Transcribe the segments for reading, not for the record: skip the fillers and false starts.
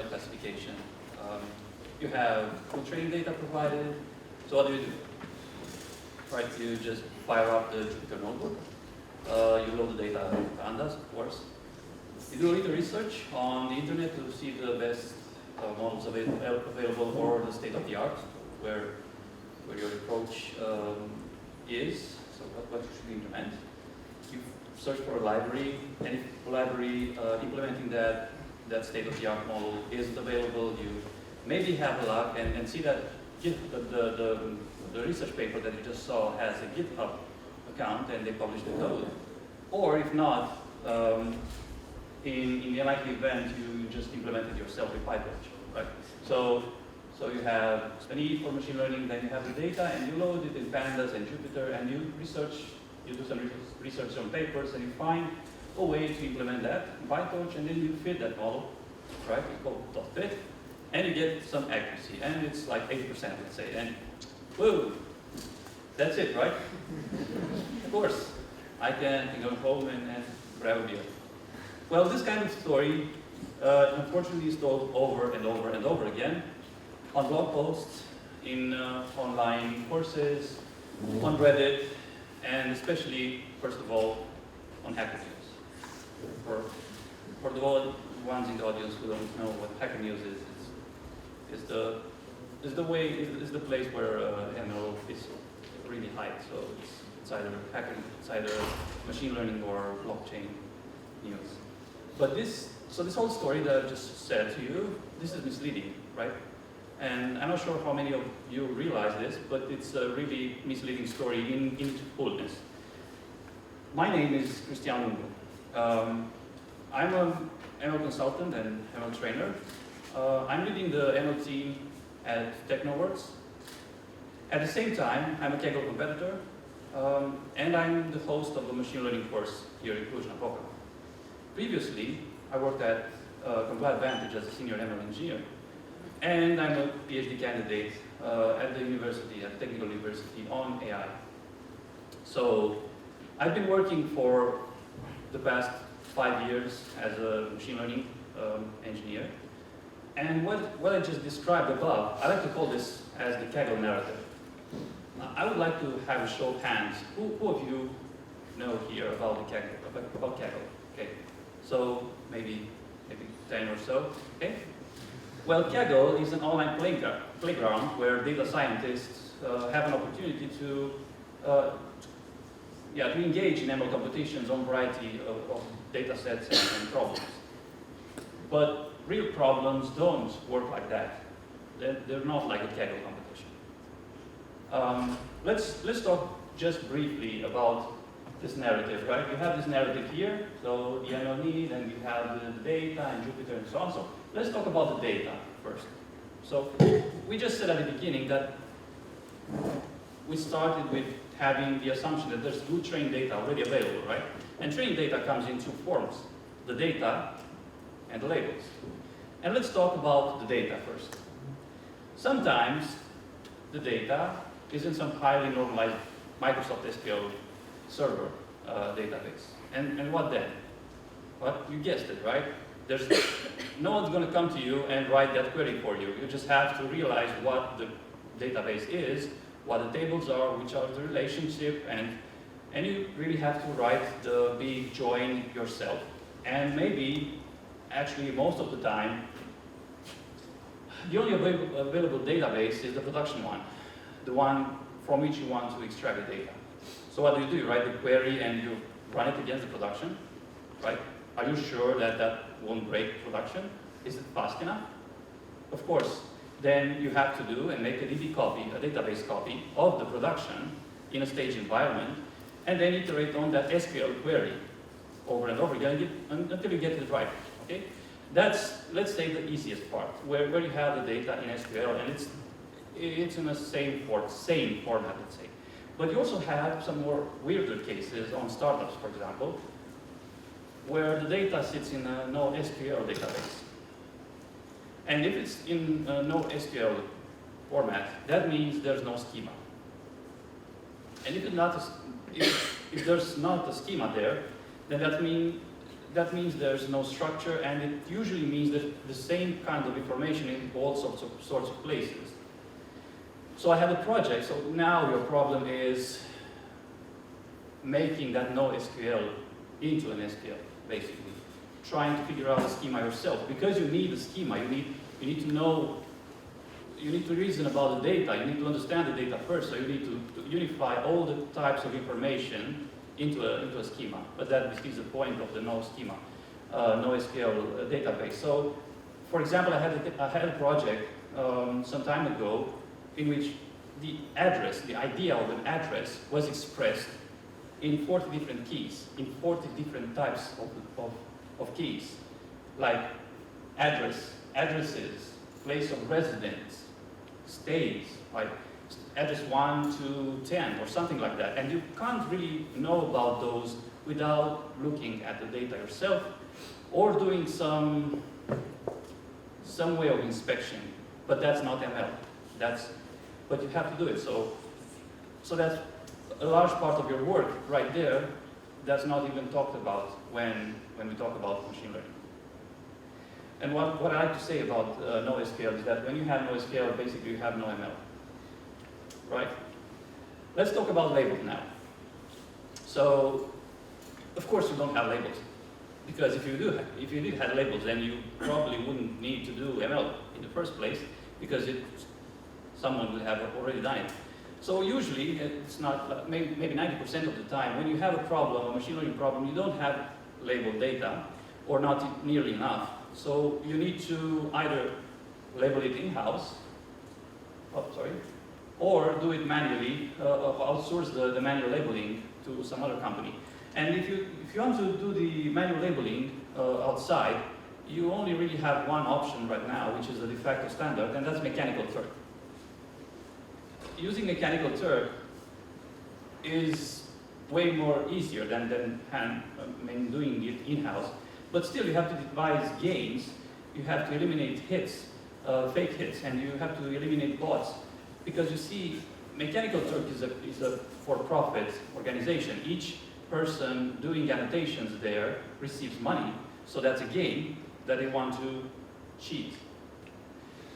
ML classification. You have full training data provided. So what do? Right, you just fire up the Jupyter notebook. You load the data in pandas, of course. You do a little research on the internet to see the best models available or the state of the art, where your approach is, so what you should implement. You search for a library, and if a library implementing that state of the art model isn't available, you maybe have luck and see that the research paper that you just saw has a GitHub account and they publish the code. Or if not, in the unlikely event, you just implement it yourself with PyTorch, right? So you have a need for machine learning, then you have the data, and you load it in Pandas and Jupyter, and you do some research on papers, and you find a way to implement that in PyTorch, and then you fit that model, right? You call .fit, and you get some accuracy, and it's like 80%, let's say, and whoa, that's it, right? Of course, I can go home and grab a beer. Well, this kind of story, unfortunately, is told over and over and over again on blog posts, in online courses, on Reddit, and especially, first of all, on Hacker News. For the ones in the audience who don't know what Hacker News is the place where ML is really hyped. So it's either hacking, it's either machine learning or blockchain news. But this whole story that I've just said to you, this is misleading, right? And I'm not sure how many of you realize this, but it's a really misleading story in its fullness. My name is Cristian Lungu. I'm an ML consultant and ML trainer. I'm leading the ML team at TechnoWorks. At the same time, I'm a Kaggle competitor, and I'm the host of a machine learning course here in Cluj-Napoca. Previously, I worked at Complete Advantage as a senior ML engineer, and I'm a PhD candidate at the university, at Technical University, on AI. So I've been working for the past 5 years as a machine learning engineer. And what I just described above, I like to call this as the Kaggle narrative. I would like to have a show of hands. Who of you know here about the Kaggle, about Kaggle? Okay, so maybe 10 or so. Okay. Well, Kaggle is an online playground where data scientists have an opportunity to engage in ML competitions on a variety of data sets and problems. But real problems don't work like that. They're not like a Kaggle competition. Let's talk just briefly about this narrative, right? You have this narrative here, so the ML need, and you have the data and Jupyter and so on. So let's talk about the data first. So we just said at the beginning that we started with having the assumption that there's good trained data already available, right? And trained data comes in two forms, the data and the labels. And let's talk about the data first. Sometimes the data is in some highly normalized Microsoft SQL server database. And what then? Well, you guessed it, right? No one's going to come to you and write that query for you. You just have to realize what the database is, what the tables are, which are the relationship, and you really have to write the big join yourself. And maybe, actually most of the time, the only available database is the production one, the one from which you want to extract the data. So what do? You write the query and you run it against the production, right? Are you sure that that won't break production? Is it fast enough? Of course. Then you have to do and make a DB copy, a database copy of the production in a stage environment, and then iterate on that SQL query over and over again until you get it right. Okay? That's, let's say, the easiest part, where you have the data in SQL, and it's in the same format, let's say. But you also have some more weirder cases on startups, for example, where the data sits in a NoSQL database. And if it's in a NoSQL format, that means there's no schema. And if there's not a schema there, then that means that means there's no structure, and it usually means that the same kind of information in all sorts of places. So I had a project, so now your problem is making that NoSQL into an SQL, basically. Trying to figure out a schema yourself. Because you need a schema, you need to know, you need to reason about the data, you need to understand the data first, so you need to unify all the types of information into a schema. But that is the point of the NoSQL database. So, for example, I had a project some time ago in which the address, the idea of an address, was expressed in 40 different keys, in 40 different types of keys, like address, addresses, place of residence, states, like address 1 to 10 or something like that. And you can't really know about those without looking at the data yourself or doing some way of inspection. But that's not ML. But you have to do it. So that's a large part of your work right there that's not even talked about when we talk about machine learning. And what I like to say about NoSQL is that when you have NoSQL, basically you have no ML. Right? Let's talk about labels now. So, of course you don't have labels. Because if you did have labels, then you probably wouldn't need to do ML in the first place, because someone would have already done it. So usually, it's not, maybe 90% of the time, when you have a problem, a machine learning problem, you don't have labeled data, or not nearly enough. So you need to either label it in-house, or do it manually, outsource the manual labeling to some other company. And if you want to do the manual labeling outside, you only really have one option right now, which is the de facto standard, and that's mechanical Turk. Using mechanical Turk is way more easier than doing it in-house. But still, you have to devise games, you have to eliminate hits, fake hits, and you have to eliminate bots. Because you see, Mechanical Turk is a for-profit organization. Each person doing annotations there receives money, so that's a game that they want to cheat.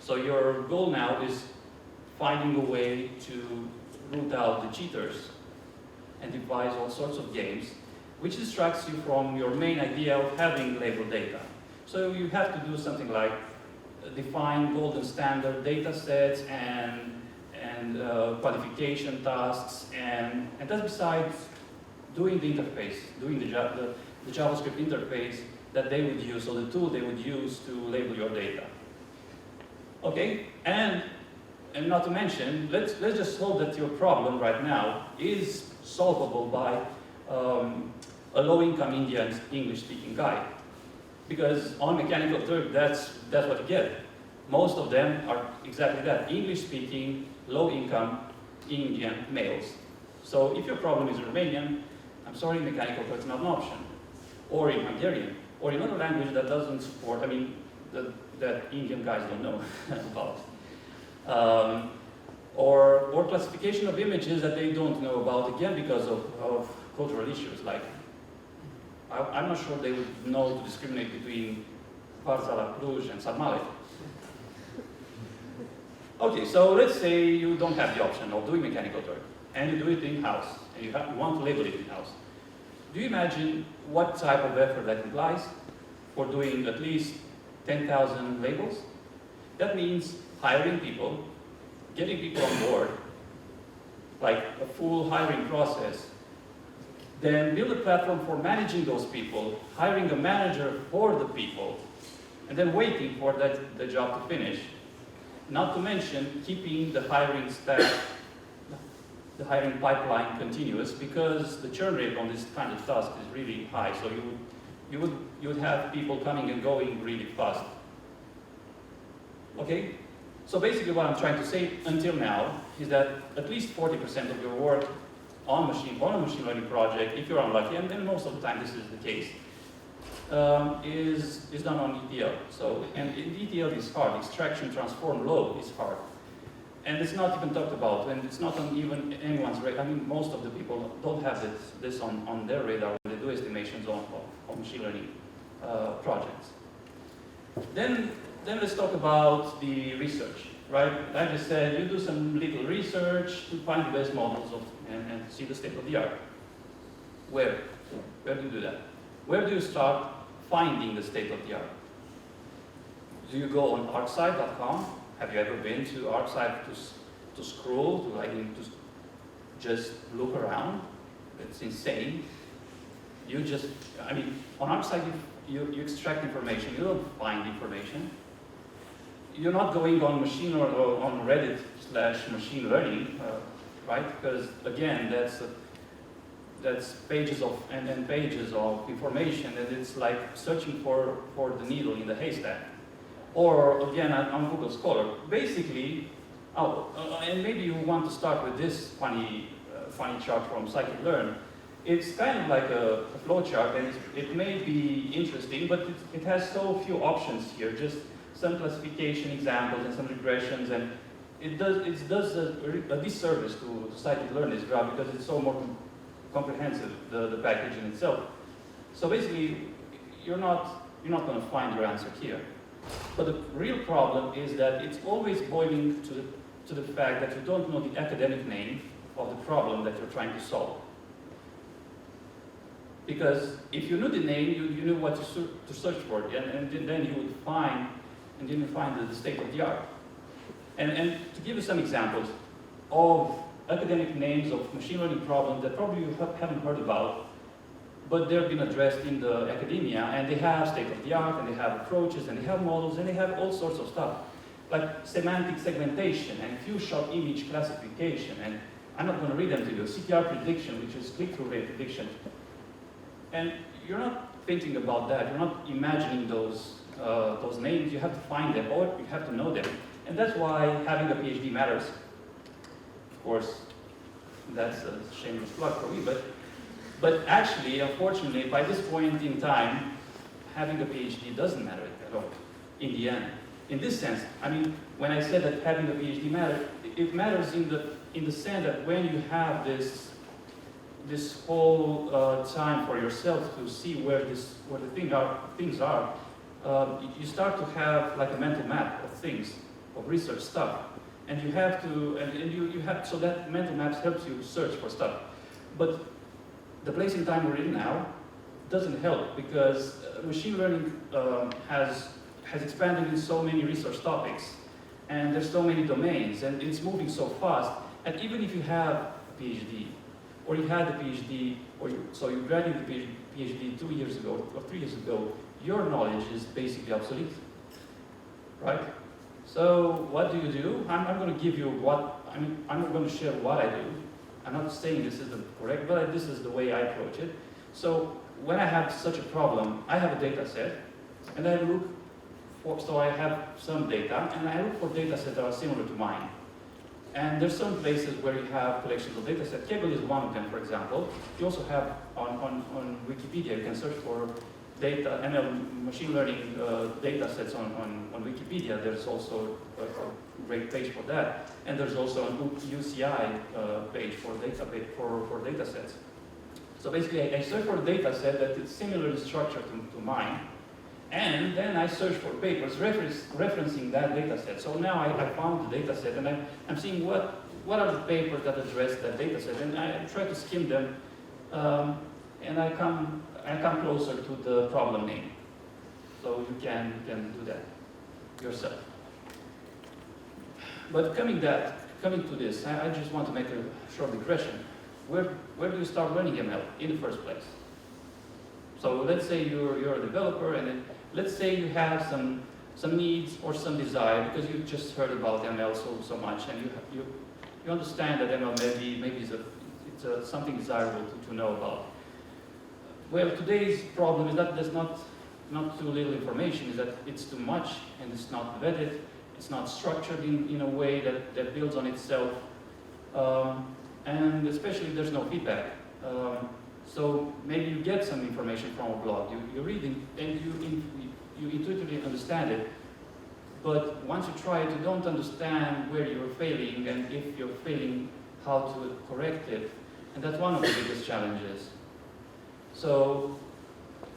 So your goal now is finding a way to root out the cheaters and devise all sorts of games, which distracts you from your main idea of having labeled data. So you have to do something like define golden standard data sets and qualification tasks, and that's besides doing the interface, doing the JavaScript interface that they would use, or the tool they would use to label your data. Okay, and not to mention, let's just hope that your problem right now is solvable by a low-income Indian English-speaking guy. Because on Mechanical Turk, that's what you get. Most of them are exactly that, English-speaking, low-income Indian males. So if your problem is Romanian, I'm sorry, Mechanical Turk is not an option. Or in Hungarian, or in another language that doesn't support, that Indian guys don't know about. Or classification of images that they don't know about, again, because of cultural issues. Like, I'm not sure they would know to discriminate between Varzala, Cluj, and Sarmale. Okay, so let's say you don't have the option of doing Mechanical Turk, and you do it in-house, and you want to label it in-house. Do you imagine what type of effort that implies for doing at least 10,000 labels? That means hiring people, getting people on board, like a full hiring process, then build a platform for managing those people, hiring a manager for the people, and then waiting for the job to finish. Not to mention keeping the hiring staff, the hiring pipeline continuous, because the churn rate on this kind of task is really high. So you would have people coming and going really fast. Okay? So basically what I'm trying to say until now is that at least 40% of your work on a machine learning project, if you're unlucky, and then most of the time this is the case, is done on ETL. So, and ETL is hard. Extraction, transform, load is hard. And it's not even talked about, and it's not on even anyone's radar. Most of the people don't have this on their radar when they do estimations on machine learning projects. Then let's talk about the research, right? Like I said, you do some little research to find the best models and see the state of the art. Where do you do that? Where do you start finding the state of the art? Do you go on arcsite.com? Have you ever been to Arcsite to scroll, to just look around? It's insane. On Arcsite you extract information, you don't find information. You're not going on machine or on Reddit/machine learning, right? Because again, that's pages of and pages of information, and it's like searching for the needle in the haystack. Or again, on Google Scholar, basically, and maybe you want to start with this funny chart from scikit-learn. It's kind of like a flow chart, and it may be interesting, but it has so few options here. Just some classification examples and some regressions, and it does a disservice to scikit-learn this graph because it's so more comprehensive, the package in itself. So basically, you're not going to find your answer here. But the real problem is that it's always boiling to the fact that you don't know the academic name of the problem that you're trying to solve. Because if you knew the name, you knew what to search for, and then you would find the state of the art. And to give you some examples of academic names of machine learning problems that probably you haven't heard about, but they've been addressed in the academia, and they have state of the art, and they have approaches, and they have models, and they have all sorts of stuff, like semantic segmentation and few-shot image classification, and I'm not going to read them to you. CTR prediction, which is click-through rate prediction. And you're not thinking about that. You're not imagining those names. You have to find them, or you have to know them. And that's why having a PhD matters. Of course, that's a shameless plug for me, but actually, unfortunately, by this point in time, having a PhD doesn't matter at all, in the end. In this sense, I mean, when I said that having a PhD matters, it matters in the sense that when you have this whole time for yourself to see where the things are, you start to have like a mental map of things, of research stuff, and you have to, you have, so that mental maps helps you search for stuff. But the place in time we're in now doesn't help, because machine learning has expanded in so many research topics, and there's so many domains, and it's moving so fast. And even if you have a PhD, or you had a PhD, so you graduated the PhD 2 years ago or 3 years ago, your knowledge is basically obsolete, right? So what do? I'm going to give you I'm not going to share what I do. I'm not saying this isn't correct, but this is the way I approach it. So when I have such a problem, I have a data set, and I look for, so I have some data, and I look for data sets that are similar to mine. And there's some places where you have collections of data sets. Kaggle is one of them, for example. You also have on Wikipedia, you can search for data, ML machine learning data sets on Wikipedia. There's also a great page for that. And there's also an UCI page for data sets. So basically, I search for a data set that is similarly structured to mine. And then I search for papers referencing that data set. So now I found the data set, and I'm seeing what are the papers that address that data set, and I try to skim them, and I come closer to the problem name. So you can do that yourself. But coming to this, I just want to make a short digression. Where do you start learning ML in the first place? So let's say you're a developer, and then let's say you have some needs or some desire because you just heard about ML so much, and you understand that ML maybe it's something desirable to know about. Well, today's problem is that there's not too little information, is that it's too much, and it's not vetted, it's not structured in a way that builds on itself, and especially there's no feedback. So maybe you get some information from a blog, you read it, and you intuitively understand it, but once you try it, you don't understand where you're failing, and if you're failing, how to correct it, and that's one of the biggest challenges. So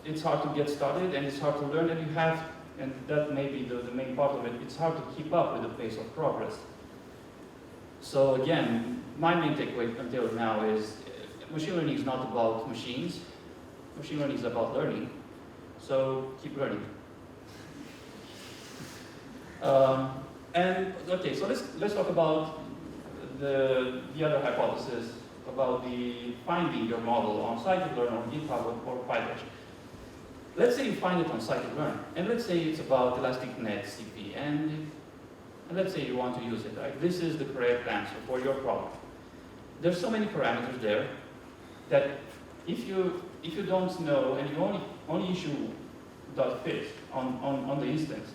it's hard to get started and it's hard to learn, and and that may be the main part of it, it's hard to keep up with the pace of progress. So again, my main takeaway until now is machine learning is not about machines. Machine learning is about learning. So keep learning. And okay, so let's talk about the other hypothesis about the finding your model on scikit-learn or GitHub or PyTorch. Let's say you find it on scikit-learn, and let's say it's about elastic net CP, and let's say you want to use it, right? This is the correct answer for your problem. There's so many parameters there that if you don't know and you only issue .fit on the instance,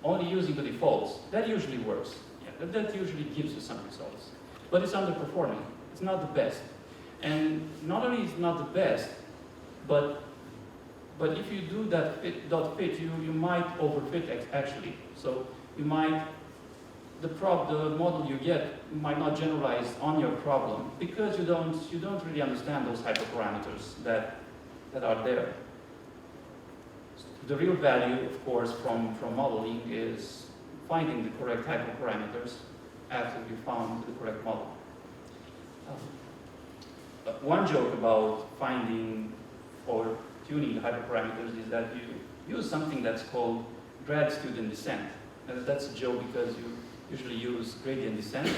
only using the defaults, that usually works. Yeah, that usually gives you some results. But it's underperforming. It's not the best. And not only is it not the best, but if you do that .fit, you might overfit actually. So you might, the model you get might not generalize on your problem because you don't really understand those hyperparameters that are there. The real value, of course, from modeling is finding the correct hyperparameters after you found the correct model. One joke about finding or tuning the hyperparameters is that you use something that's called grad student descent. And that's a joke because you usually use gradient descent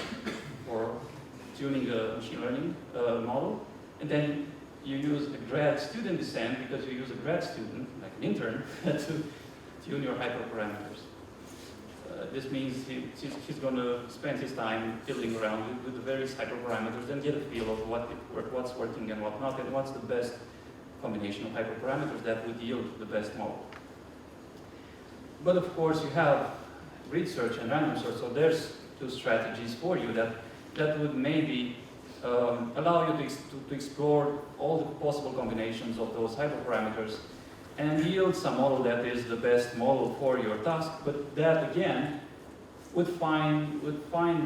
for tuning a machine learning model, and then you use a grad student descent because you use a grad student, like an intern, to tune your hyperparameters. This means he's going to spend his time fiddling around with the various hyperparameters and get a feel of what's working and what not, and what's the best combination of hyperparameters that would yield the best model. But of course, you have grid search and random search, so there's two strategies for you that would maybe allow you to explore all the possible combinations of those hyperparameters and yield some model that is the best model for your task, but that again would find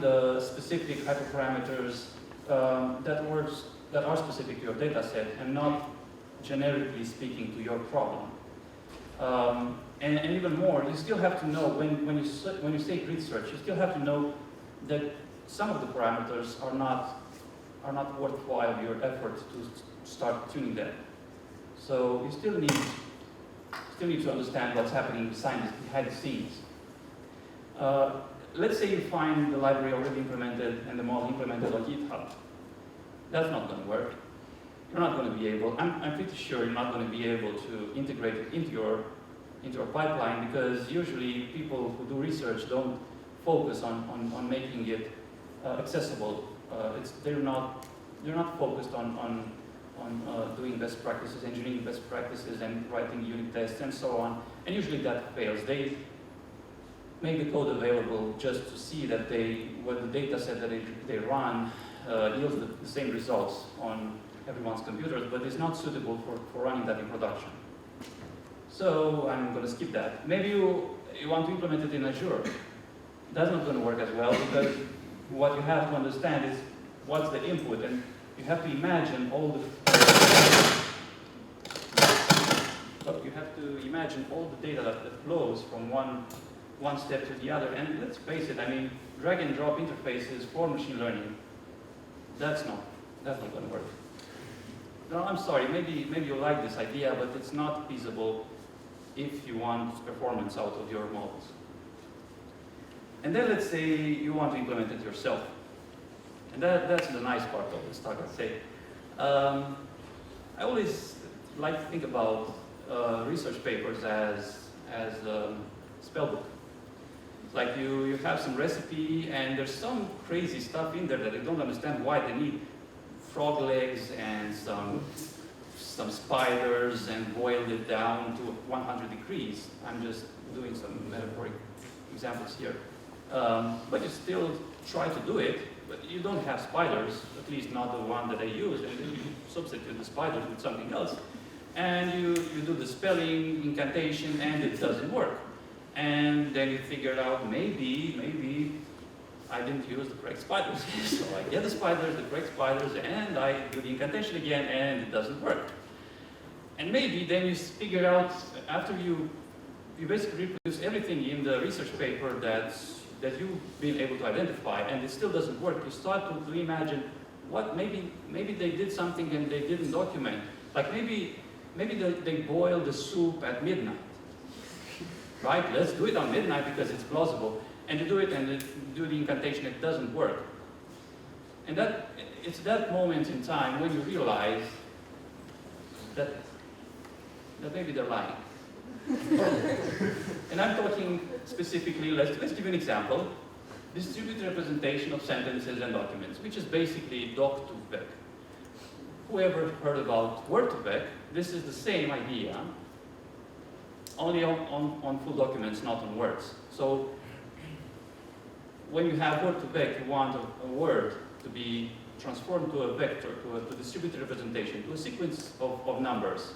the specific hyperparameters that are specific to your data set and not generically speaking to your problem. And even more, you still have to know, when you say grid search, you still have to know that some of the parameters are not worthwhile your effort to start tuning them. So you still need to understand what's happening behind the scenes. Let's say you find the library already implemented and the model implemented on GitHub. That's not going to work. You're not going to be able, I'm pretty sure you're not going to be able to integrate it into your pipeline, because usually people who do research don't focus on making it accessible. They're not focused on doing best practices, engineering best practices, and writing unit tests and so on. And usually that fails. They make the code available just to see that what the data set that they run yields the same results on everyone's computers, but it's not suitable for running that in production. So I'm going to skip that. Maybe you want to implement it in Azure. That's not going to work as well, because what you have to understand is what's the input, and you have to imagine all the data that flows from one step to the other. And let's face it, I mean, drag and drop interfaces for machine learning, that's not going to work. No, I'm sorry, maybe you like this idea, but it's not feasible if you want performance out of your models. And then let's say you want to implement it yourself. And that's the nice part of this talk, I'd say. I always like to think about research papers as spell book. It's like you have some recipe and there's some crazy stuff in there that I don't understand why they need frog legs and some spiders and boiled it down to 100 degrees. I'm just doing some metaphoric examples here. But you still try to do it, but you don't have spiders, at least not the one that I use, and then you substitute the spiders with something else. And you do the spelling, incantation, and it doesn't work. And then you figure out maybe I didn't use the correct spiders. So I get the correct spiders, and I do the incantation again, and it doesn't work. And maybe then you figure out, after you basically reproduce everything in the research paper that you've been able to identify, and it still doesn't work, you start to imagine what maybe they did something and they didn't document. Like maybe they boiled the soup at midnight. Right? Let's do it on midnight because it's plausible. And you do it and you do the incantation, it doesn't work. And it's that moment in time when you realize that maybe they're lying. And I'm talking specifically, let's give you an example. Distributed representation of sentences and documents, which is basically doc to vec. Whoever heard about word to vec, this is the same idea, only on full documents, not on words. So when you have word to vec, you want a word to be transformed to a vector, to distributed representation, to a sequence of numbers.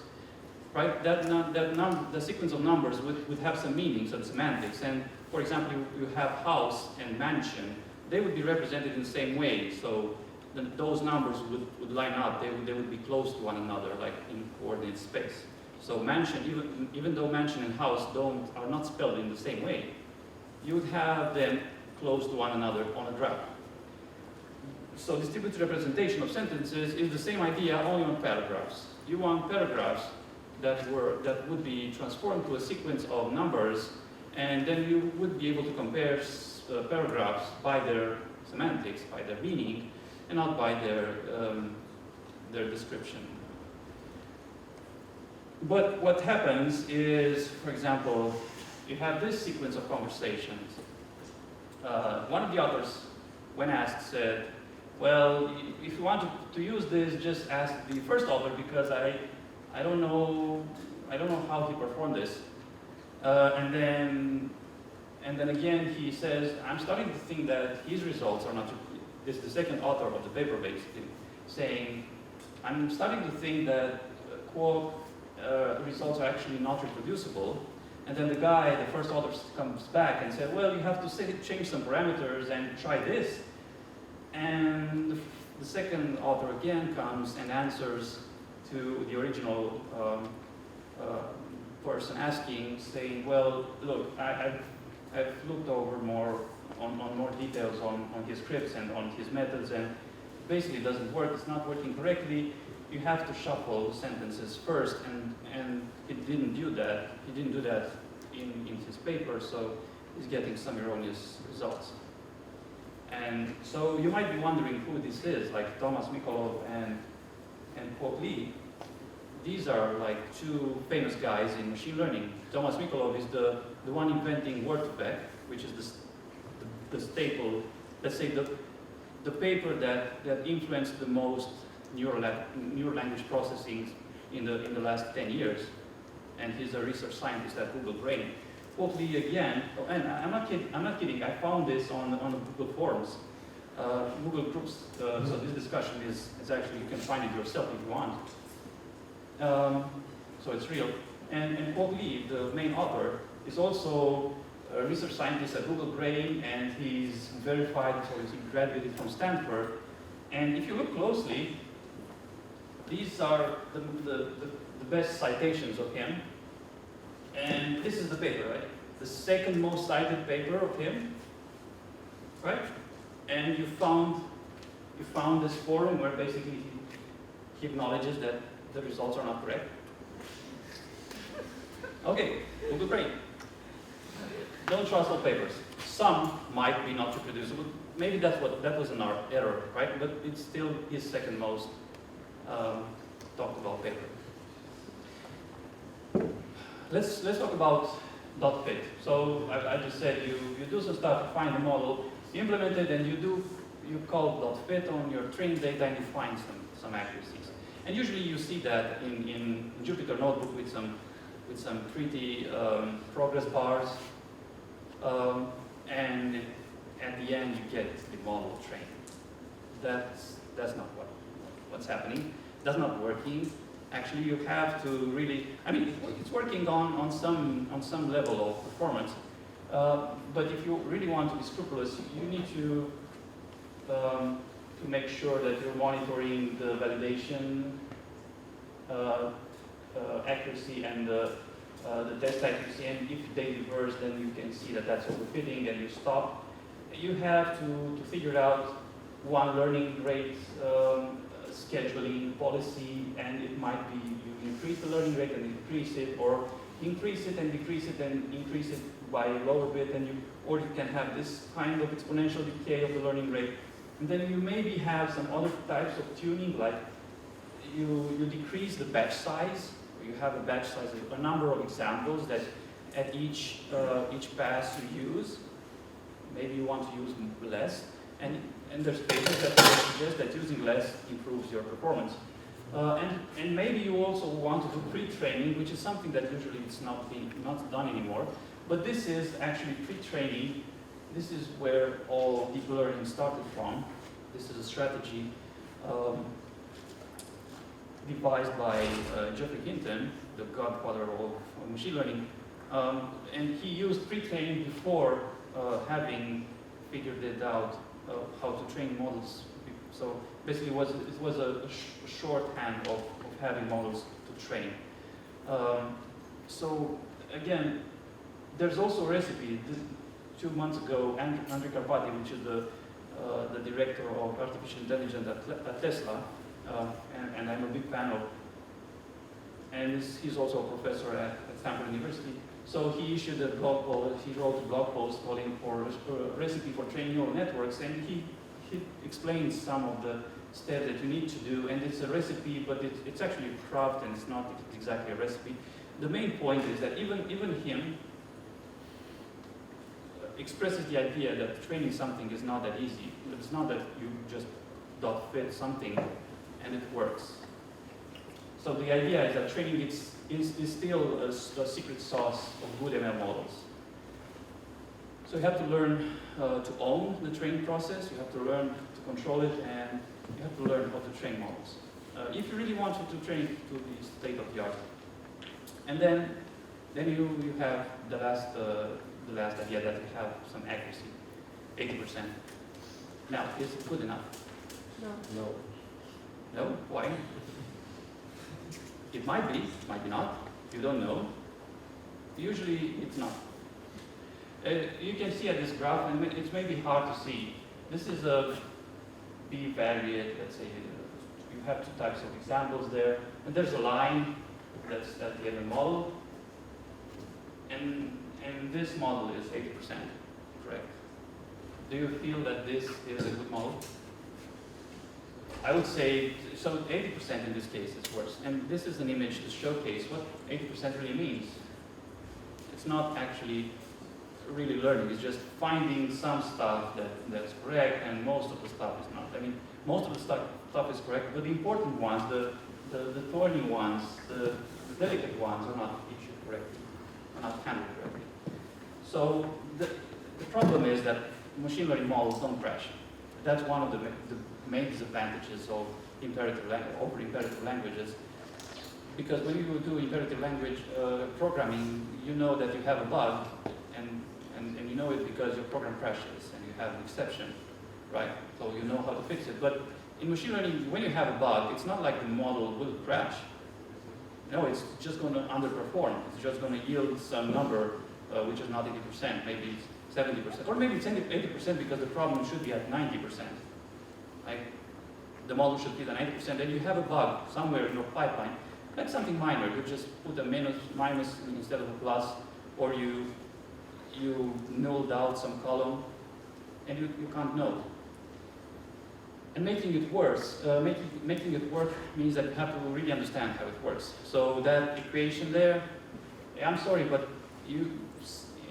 Right? The sequence of numbers would have some meaning, some semantics. And for example, you have house and mansion. They would be represented in the same way. So those numbers would line up. They would be close to one another, like in coordinate space. So mansion, even though mansion and house are not spelled in the same way, you would have them close to one another on a graph. So distributed representation of sentences is the same idea, only on paragraphs. You want paragraphs that would be transformed to a sequence of numbers, and then you would be able to compare paragraphs by their semantics, by their meaning, and not by their description. But what happens is, for example, you have this sequence of conversations. One of the authors, when asked, said, well, if you want to use this, just ask the first author, because I don't know how he performed this. And then again he says, I'm starting to think that his results are not, this is the second author of the paper basically, saying, I'm starting to think that, quote, results are actually not reproducible. And then the first author comes back and says, well, you have to change some parameters and try this. And the second author again comes and answers to the original person asking, saying, well, look, I've looked over more details on his scripts and on his methods, and basically it doesn't work, it's not working correctly. You have to shuffle sentences first, and he didn't do that. He didn't do that in his paper, so he's getting some erroneous results. And so you might be wondering who this is, like Thomas Mikolov and Kwok Lee. These are like two famous guys in machine learning. Thomas Mikolov is the one inventing word-to-vec, which is the staple, let's say the paper that influenced the most neural language processing in the last 10 years. And he's a research scientist at Google Brain. Kwok Lee again, and I'm not kidding, I found this on the Google forums. Google groups, so this discussion is actually, you can find it yourself if you want. So it's real. And Kwok Lee, the main author, is also a research scientist at Google Brain, and he's verified, so he graduated from Stanford. And if you look closely, these are the best citations of him. And this is the paper, right? The second most cited paper of him, right? And you found this forum where basically he acknowledges that the results are not correct. Okay, Google Brain. Don't trust all papers. Some might be not reproducible. Maybe that was an error, right? But it's still his second most talked about paper. Let's talk about dot fit. So I just said you do some stuff, you find the model, you implement it, and you call dot fit on your training data, and you find some accuracies. And usually you see that in Jupyter Notebook with some pretty progress bars, and at the end you get the model trained. That's not what's happening. That's not working. Actually, you have to really, I mean, it's working on some level of performance, but if you really want to be scrupulous, you need to make sure that you're monitoring the validation accuracy and the test accuracy, and if they diverge, then you can see that that's overfitting and you stop. You have to figure out one learning rate scheduling policy, and it might be you increase the learning rate and increase it, or increase it and decrease it and increase it by a lower bit, or you can have this kind of exponential decay of the learning rate. And then you maybe have some other types of tuning, like you decrease the batch size. You have a batch size of a number of examples that at each pass you use. Maybe you want to use less, and there's papers that suggest that using less improves your performance. And maybe you also want to do pre-training, which is something that usually it's not done anymore. But this is actually pre-training. This is where all deep learning started from. This is a strategy devised by Geoffrey Hinton, the godfather of machine learning. And he used pre-training before having figured it out how to train models. So basically it was a shorthand of having models to train. So again, there's also a recipe. 2 months ago, Andrew Karpathy, which is the director of artificial intelligence at Tesla, and I'm a big fan of, and he's also a professor at Stanford University. So he issued a blog post, he wrote a blog post calling for a recipe for training neural networks, and he explains some of the steps that you need to do, and it's a recipe, but it's actually a craft, and it's not exactly a recipe. The main point is that even him expresses the idea that training something is not that easy. It's not that you just dot fit something and it works. So the idea is that training is still a secret sauce of good ML models. So you have to learn to own the training process, you have to learn to control it, and you have to learn how to train models. If you really want to train to the state of the art. And then you have the last idea that you have some accuracy, 80%. Now, is it good enough? No. No. No? Why? It might be not. You don't know. Usually, it's not. You can see at this graph, and it's maybe hard to see. This is a bivariate, let's say. You have two types of examples there. And there's a line that's at the end of the model. And this model is 80% correct. Do you feel that this is a good model? I would say, so 80% in this case is worse. And this is an image to showcase what 80% really means. It's not actually really learning, it's just finding some stuff that's correct, and most of the stuff is not. I mean, most of the stuff is correct, but the important ones, the thorny ones, the delicate ones are not featured correctly, are not handled correctly. So the problem is that machine learning models don't crash. That's one of the main disadvantages of over imperative languages. Because when you do imperative language programming, you know that you have a bug, and you know it because your program crashes and you have an exception, right? So you know how to fix it. But in machine learning, when you have a bug, it's not like the model will crash. No, it's just going to underperform. It's just going to yield some number which is not 80%, maybe it's 70%, or maybe it's 80% because the problem should be at 90%. Like the model should be at 90%, and you have a bug somewhere in your pipeline. That's something minor. You just put a minus instead of a plus, or you nulled out some column, and you can't know. And making it worse, making it work means that you have to really understand how it works. So that equation there, I'm sorry, but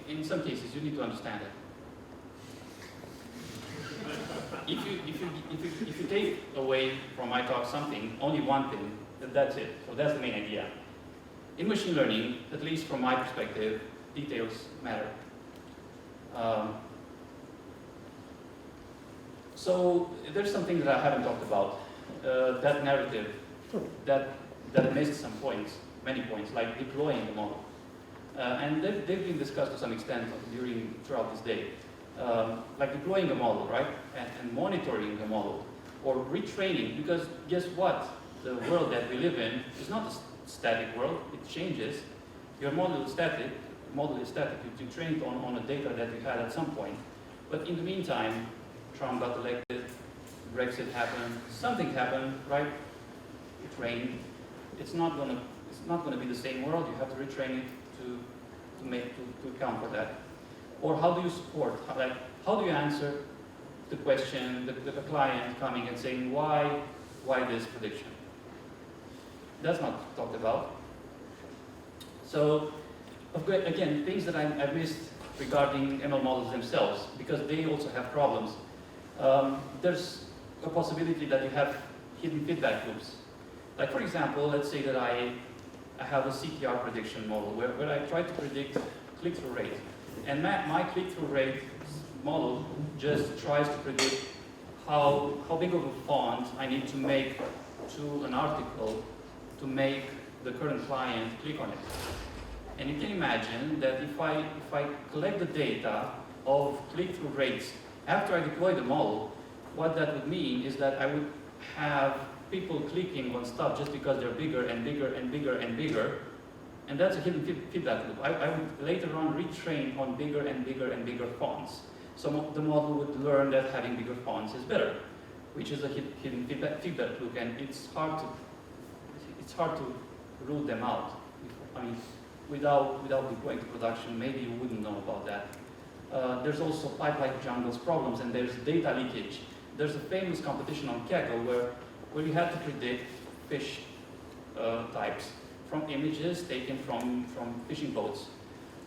in some cases, you need to understand it. If you take away from my talk something, only one thing, that's it. So that's the main idea. In machine learning, at least from my perspective, details matter. So there's something that I haven't talked about. That narrative that missed some points, many points, like deploying the model. And they've been discussed to some extent throughout this day. Like deploying a model, right? And monitoring the model, or retraining, because guess what? The world that we live in is not static world, it changes. Your model is static, you train it on the data that you had at some point. But in the meantime, Trump got elected, Brexit happened, something happened, right? It rained. It's not gonna be the same world. You have to retrain it to account for that. Or how do you support? How do you answer the question, the client coming and saying why this prediction? That's not talked about. So again, things that I missed regarding ML models themselves, because they also have problems. There's a possibility that you have hidden feedback loops. Like for example, let's say that I have a CTR prediction model where I try to predict click-through rate. And my click-through rate model just tries to predict how big of a font I need to make to an article to make the current client click on it. And you can imagine that if I collect the data of click-through rates after I deploy the model, what that would mean is that I would have people clicking on stuff just because they're bigger and bigger and bigger and bigger. And that's a hidden feedback loop. I would later on retrain on bigger and bigger and bigger fonts. So the model would learn that having bigger fonts is better, which is a hidden feedback loop, and it's hard to rule them out. I mean, without deploying to production, maybe you wouldn't know about that. There's also pipeline jungles problems, and there's data leakage. There's a famous competition on Kaggle where you had to predict fish types from images taken from fishing boats.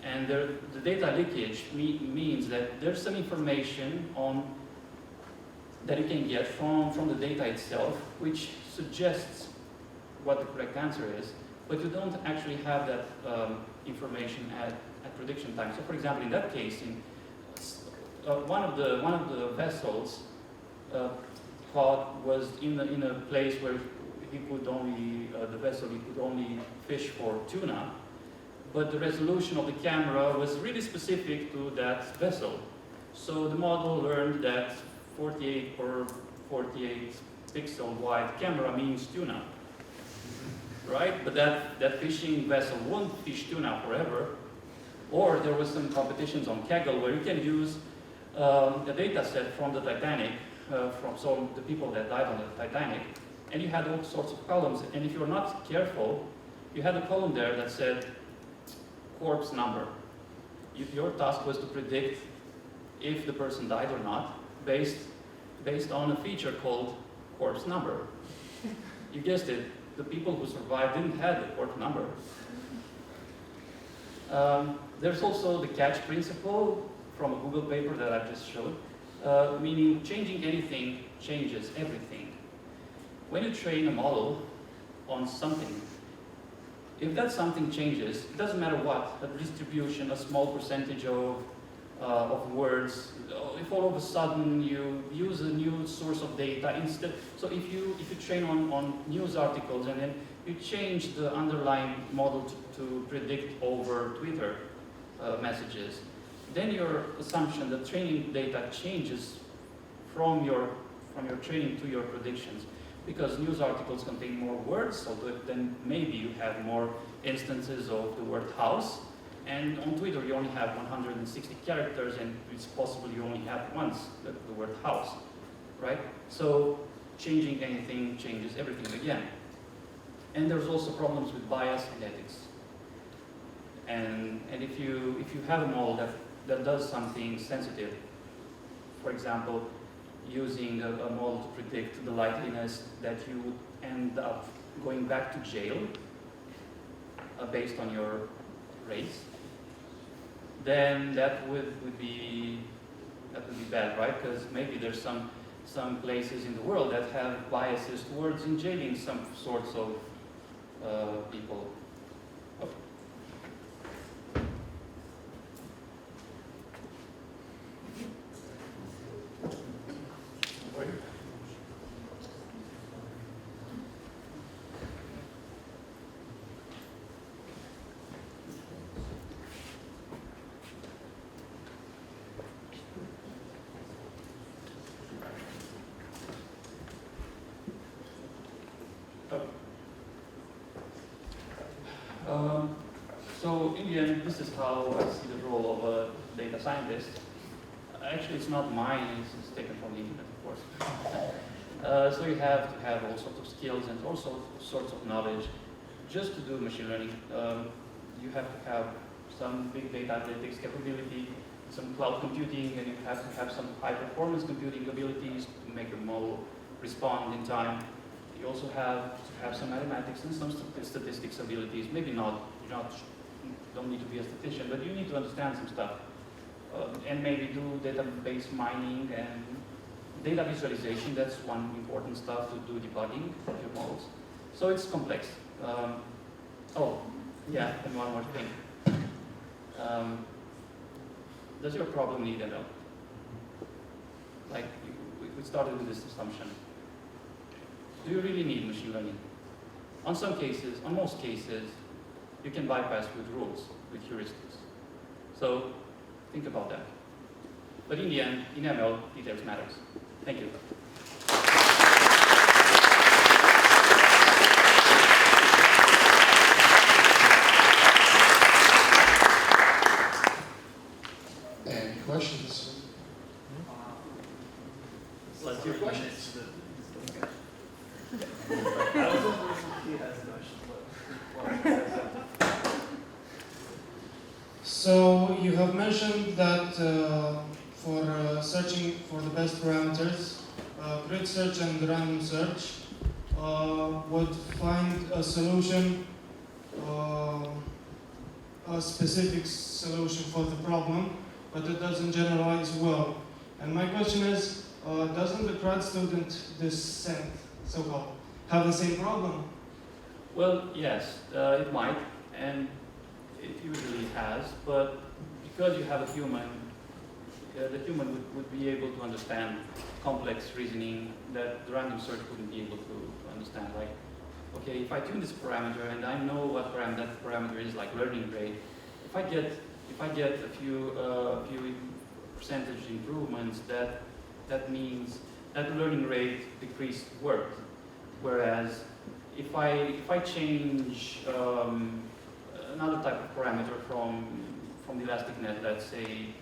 And the data leakage means that there's some information that you can get from the data itself, which suggests what the correct answer is, but you don't actually have that information at prediction time. So for example, in that case, one of the vessels was in a place where the vessel could only fish for tuna, but the resolution of the camera was really specific to that vessel. So the model learned that 48 or 48 pixel wide camera means tuna, right? But that fishing vessel won't fish tuna forever. Or there was some competitions on Kaggle where you can use a data set from the Titanic, from the people that died on the Titanic, and you had all sorts of columns. And if you're not careful, you had a column there that said corpse number. Your task was to predict if the person died or not, based on a feature called corpse number. You guessed it, the people who survived didn't have the corpse number. There's also the catch principle from a Google paper that I just showed, meaning changing anything changes everything. When you train a model on something, if that something changes, it doesn't matter what, a distribution, a small percentage of words, if all of a sudden you use a new source of data instead, so if you train on news articles and then you change the underlying model to predict over Twitter messages, then your assumption, the training data changes from your training to your predictions. Because news articles contain more words, so then maybe you have more instances of the word house. And on Twitter you only have 160 characters, and it's possible you only have once the word house, right? So changing anything changes everything again. And there's also problems with bias and ethics. And if you have a model that does something sensitive, for example, using a model to predict the likeliness that you would end up going back to jail based on your race, then that would be bad, right? Because maybe there's some places in the world that have biases towards jailing some sorts of people. this is how I see the role of a data scientist. Actually, it's not mine, it's taken from the internet, of course. So you have to have all sorts of skills and all sorts of knowledge just to do machine learning. You have to have some big data analytics capability, some cloud computing, and you have to have some high performance computing abilities to make the model respond in time. You also have to have some mathematics and some statistics abilities. Maybe not, you don't need to be a statistician, but you need to understand some stuff. And maybe do database mining and data visualization. That's one important stuff to do debugging of your models. So it's complex. Oh, yeah, and one more thing. Does your problem need ML? Like, we started with this assumption. Do you really need machine learning? On some cases, on most cases, you can bypass with rules, with heuristics. So think about that. But in the end, in ML, details matters. Thank you. Any questions? Let's do questions. So you have mentioned that for searching for the best parameters, grid search and random search would find a solution, a specific solution for the problem, but it doesn't generalize well. And my question is, doesn't the grad student so-called, have the same problem? Well, yes, it might, and it usually has, but because you have a human, the human would be able to understand complex reasoning that the random search wouldn't be able to understand. Like, okay, if I tune this parameter and I know what that parameter is, like learning rate, if I get a few percentage improvements, that means that the learning rate decreased worked. Whereas if I change another type of parameter from the elastic net, let's say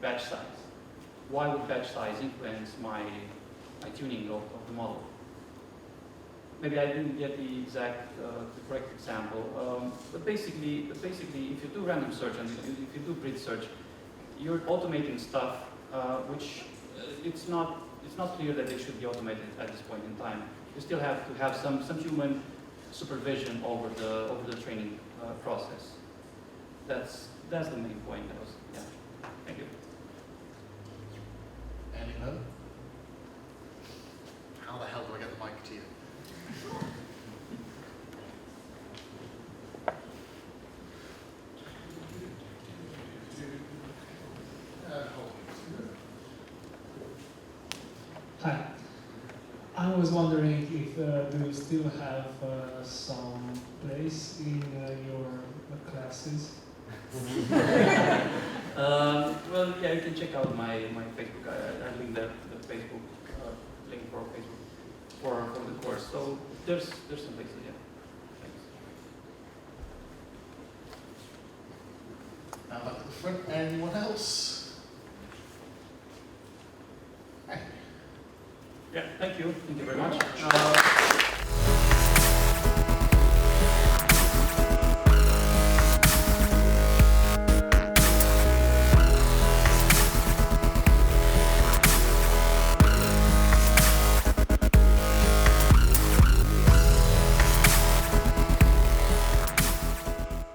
batch size. Why would batch size influence my tuning of the model? Maybe I didn't get the correct example, but basically, if you do random search and if you do grid search, you're automating stuff which it's not clear that they should be automated at this point in time. You still have to have some human supervision over the training process. That's the main point. Yeah. Thank you. Anyone? How the hell do I get the mic to you? Hi. I was wondering if do you still have some place in your classes? Well, yeah, you can check out my Facebook. I linked the Facebook link for Facebook for the course. So there's some places, yeah. Thanks. Now back to the front. Anyone else? Hey. Yeah, thank you. Thank you very much.